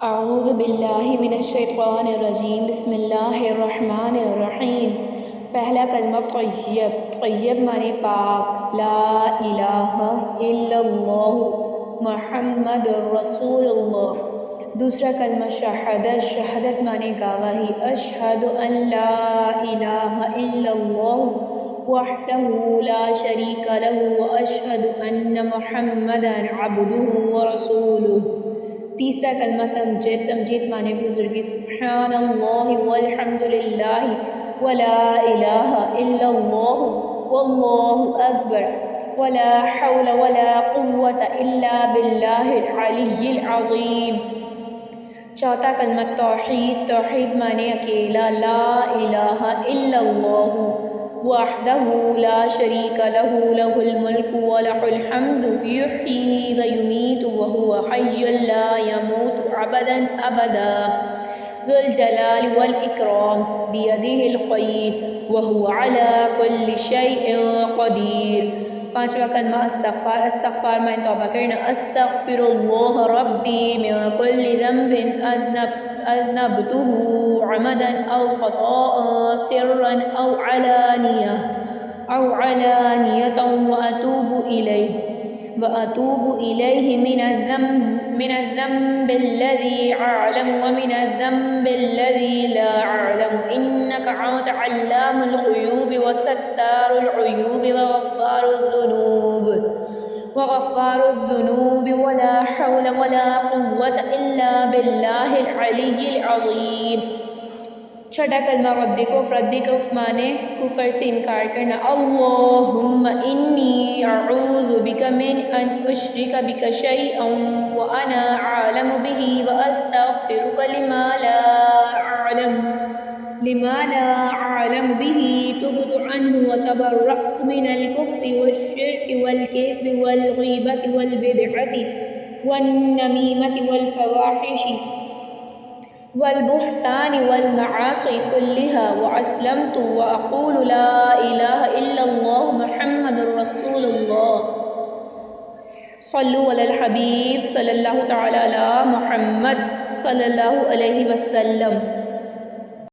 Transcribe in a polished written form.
اعوذ باللہ من الشیطان الرجیم بسم اللہ الرحمن الرحیم۔ پہلا کلمہ طیب معنی پاک، لا الہ الا اللہ محمد رسول اللہ۔ دوسرا کلمہ شہادت معنی گواہی، اشہد ان لا الہ الا اللہ وحدہ لا شریک لہ واشہد ان محمدا عبدہ ورسولہ۔ تیسرا کلمہ تمجید معنی بزرگی، سبحان اللہ والحمد للہ ولا الہ الا اللہ واللہ اکبر ولا حول ولا قوة الا باللہ العلی العظیم۔ چوتھا کلمہ توحید معنی اکیلا، لا الہ الا اللہ وحدہ لا شریک لہ لہ الملک ولہ الحمد یحیی ویمیت وہو حی لا یموت ابدا ذو الجلال والاکرام بیدہ الخیر وہو علی کل شیء قدیر۔ پانچواں کلمہ استغفار معنی توبہ کرنا، استغفر اللہ ربی من کل ذنب اذنبتہ عمدا او خطاء سرا او علانیۃ واتوب الیہ من الذنب الذی اعلم ومن الذنب الذی لا اعلم انک انت علام الغیوب وستار العیوب وغفار الذنوب ولا حول ولا قوة الا باللہ العلی العظیم۔ چھٹا کلمہ رد کفر معنی کفر سے انکار کرنا، اللہم انی اعوذ بک من ان اشرک بک شیئا وانا اعلم بہ واستغفرک لما لا اعلم بہ تبت عنہ وتبرأت من الکفر والشرک والکذب والغیبۃ والبدعۃ والنمیمۃ والفواحش والبہتان والمعاصی كلها واسلمت واقول لا الہ الا اللہ محمد رسول اللہ۔ صلو علی الحبیب صلی اللہ تعالی علی محمد صلی اللہ علیہ وسلم۔